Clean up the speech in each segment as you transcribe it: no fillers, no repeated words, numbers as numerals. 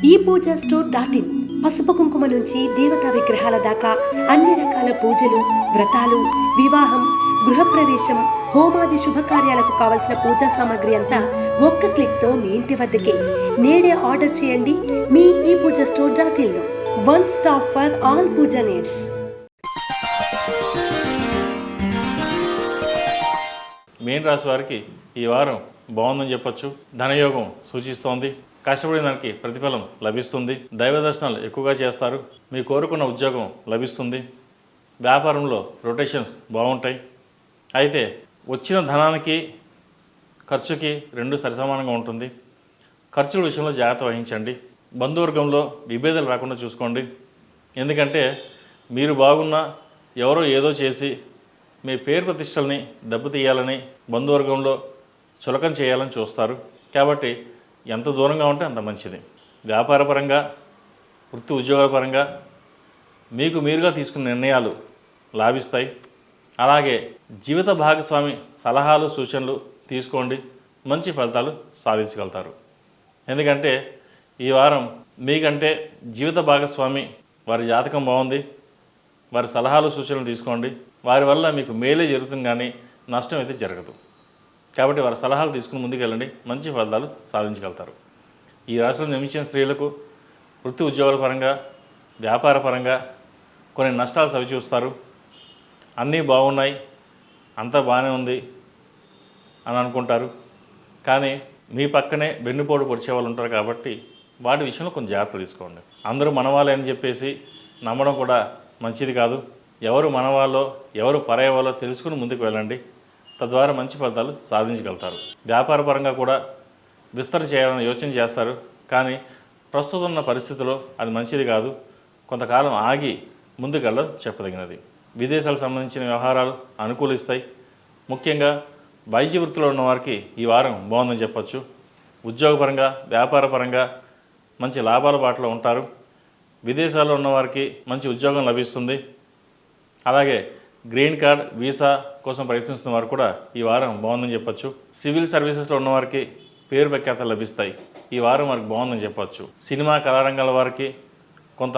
ఈ పూజా store .in పసుపు కుంకుమ నుంచి దేవతా విగ్రహాల దాకా అన్ని రకాల పూజలు, వ్రతాలు, వివాహం, గృహప్రవేశం, హోమాది శుభకార్యాలకు కావలసిన పూజా సామాగ్రి అంతా ఒక్క క్లిక్తో మీ ఇంటి వద్దకే. నేడే ఆర్డర్ చేయండి మీ ఈ పూజా స్టోర్ .in లో. One stop for all Pooja needs. మీన రాశి వారికి ఈ వారం బాగుందని చెప్పొచ్చు. ధనయోగం సూచిస్తోంది. కష్టపడిన దానికి ప్రతిఫలం లభిస్తుంది. దైవ దర్శనాలు ఎక్కువగా చేస్తారు. మీ కోరుకున్న ఉద్యోగం లభిస్తుంది. వ్యాపారంలో రొటేషన్స్ బాగుంటాయి. అయితే వచ్చిన ధనానికి ఖర్చుకి రెండు సరిసమానంగా ఉంటుంది. ఖర్చుల విషయంలో జాగ్రత్త వహించండి. బంధువర్గంలో విభేదాలు రాకుండా చూసుకోండి. ఎందుకంటే మీరు బాగున్నా ఎవరో ఏదో చేసి మీ పేరు ప్రతిష్టల్ని దెబ్బతీయాలని బంధువర్గంలో చులకన చేయాలని చూస్తారు. కాబట్టి ఎంత దూరంగా ఉంటే అంత మంచిది. వ్యాపారపరంగా, వృత్తి ఉద్యోగాల పరంగా మీకు మీరుగా తీసుకున్న నిర్ణయాలు లాభిస్తాయి. అలాగే జీవిత భాగస్వామి సలహాలు, సూచనలు తీసుకోండి. మంచి ఫలితాలు సాధించగలుగుతారు. ఎందుకంటే ఈ వారం మీకంటే జీవిత భాగస్వామి వారి జాతకం బాగుంది. వారి సలహాలు, సూచనలు తీసుకోండి. వారి వల్ల మీకు మేలే జరుగుతుంది, కానీ నష్టం అయితే జరగదు. కాబట్టి వారి సలహాలు తీసుకుని ముందుకెళ్ళండి. మంచి ఫలితాలు సాధించగలుగుతారు. ఈ రాశిలో జన్మించిన స్త్రీలకు వృత్తి ఉద్యోగాల పరంగా, వ్యాపార పరంగా కొన్ని నష్టాలు సవిచూస్తారు. అన్నీ బాగున్నాయి, అంతా బాగానే ఉంది అని అనుకుంటారు. కానీ మీ పక్కనే వెన్నుపోటు పొడిచే వాళ్ళు ఉంటారు. కాబట్టి వాటి విషయంలో కొంచెం జాగ్రత్తలు తీసుకోండి. అందరూ మనవాళ్ళే అని చెప్పేసి నమ్మడం కూడా మంచిది కాదు. ఎవరు మనవాళ్ళో ఎవరు పరాయవాళ్ళో తెలుసుకుని ముందుకు వెళ్ళండి. తద్వారా మంచి ఫలితాలు సాధించగలుగుతారు. వ్యాపార పరంగా కూడా విస్తరణ చేయాలని యోచన చేస్తారు. కానీ ప్రస్తుతం ఉన్న పరిస్థితిలో అది మంచిది కాదు. కొంతకాలం ఆగి ముందుకెళ్ళడం చెప్పదగినది. విదేశాలకు సంబంధించిన వ్యవహారాలు అనుకూలిస్తాయి. ముఖ్యంగా వైద్య వృత్తిలో ఉన్న వారికి ఈ వారం బాగుందని చెప్పచ్చు. ఉద్యోగపరంగా, వ్యాపార పరంగా మంచి లాభాల బాటలో ఉంటారు. విదేశాల్లో ఉన్నవారికి మంచి ఉద్యోగం లభిస్తుంది. అలాగే గ్రీన్ కార్డ్, వీసా కోసం ప్రయత్నిస్తున్న వారు కూడా ఈ వారం బాగుందని చెప్పచ్చు. సివిల్ సర్వీసెస్లో ఉన్నవారికి పేరు ప్రఖ్యాతలు లభిస్తాయి. ఈ వారం వారికి బాగుందని చెప్పచ్చు. సినిమా, కళారంగాల వారికి కొంత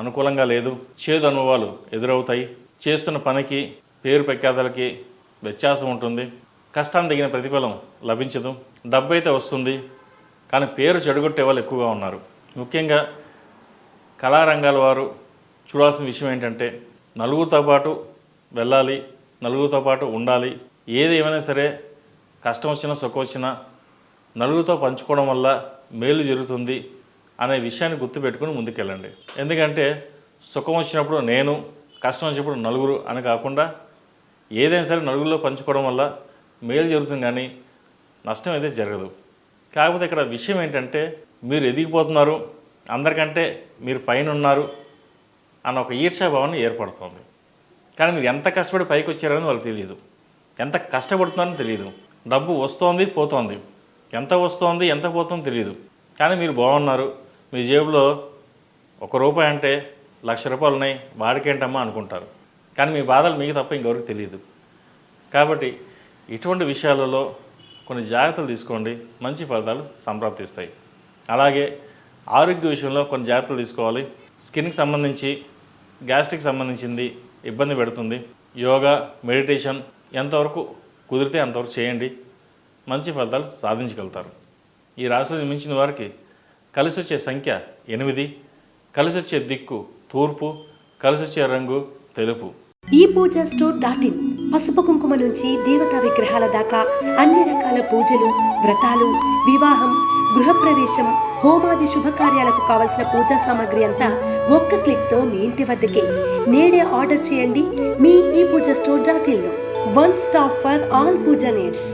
అనుకూలంగా లేదు. చేదు అనుభవాలు ఎదురవుతాయి. చేస్తున్న పనికి, పేరు ప్రఖ్యాతలకి వ్యత్యాసం ఉంటుంది. కష్టాన్ని తగిన ప్రతిఫలం లభించదు. డబ్బు అయితే వస్తుంది, కానీ పేరు చెడగొట్టే వాళ్ళు ఎక్కువగా ఉన్నారు. ముఖ్యంగా కళారంగాల వారు చూడాల్సిన విషయం ఏంటంటే నలుగురితో పాటు వెళ్ళాలి, నలుగురితో పాటు ఉండాలి. ఏది ఏమైనా సరే కష్టం వచ్చినా సుఖం వచ్చినా నలుగురితో పంచుకోవడం వల్ల మేలు జరుగుతుంది అనే విషయాన్ని గుర్తుపెట్టుకుని ముందుకెళ్ళండి. ఎందుకంటే సుఖం వచ్చినప్పుడు నేను, కష్టం వచ్చినప్పుడు నలుగురు అని కాకుండా ఏదైనా సరే నలుగురిలో పంచుకోవడం వల్ల మేలు జరుగుతుంది, కానీ నష్టం అయితే జరగదు. కాకపోతే ఇక్కడ విషయం ఏంటంటే మీరు ఎదిగిపోతున్నారు, అందరికంటే మీరు పైన ఉన్నారు అన్న ఒక ఈర్ష్యాభావాన్ని ఏర్పడుతుంది. కానీ మీరు ఎంత కష్టపడి పైకి వచ్చారని వాళ్ళకి తెలియదు. ఎంత కష్టపడుతున్నారని తెలియదు. డబ్బు వస్తోంది, పోతోంది. ఎంత వస్తోంది, ఎంత పోతుందో తెలియదు. కానీ మీరు బాగున్నారు. మీ జేబులో ₹1 అంటే ₹1,00,000 ఉన్నాయి, వాడికేంటమ్మా అనుకుంటారు. కానీ మీ బాధలు మీకు తప్ప ఇంకెవరికి తెలియదు. కాబట్టి ఇటువంటి విషయాలలో కొన్ని జాగ్రత్తలు తీసుకోండి. మంచి ఫలితాలు సంప్రాప్తిస్తాయి. అలాగే ఆరోగ్య విషయంలో కొన్ని జాగ్రత్తలు తీసుకోవాలి. స్కిన్కి సంబంధించి, గ్యాస్ట్రిక్ సంబంధించింది ఇబ్బంది పెడుతుంది. యోగా, మెడిటేషన్ ఎంతవరకు కుదిరితే అంతవరకు చేయండి. మంచి ఫలితాలు సాధించగలుగుతారు. ఈ రాశిలో జన్మించిన వారికి కలిసి వచ్చే సంఖ్య 8, కలిసి వచ్చే దిక్కు తూర్పు, కలిసి వచ్చే రంగు తెలుపు. ఈ పూజా స్టోర్ .in పసుపు కుంకుమ నుంచి దేవతా విగ్రహాల దాకా అన్ని రకాల పూజలు, వ్రతాలు, వివాహం, గృహప్రవేశం, హోమాది శుభకార్యాలకు కావలసిన పూజా సామాగ్రి అంతా ఒక్క క్లిక్తో మీ ఇంటి వద్దకే. నేడే ఆర్డర్ చేయండి మీ ఈ పూజా స్టోర్ .in లో. One stop for all Pooja needs.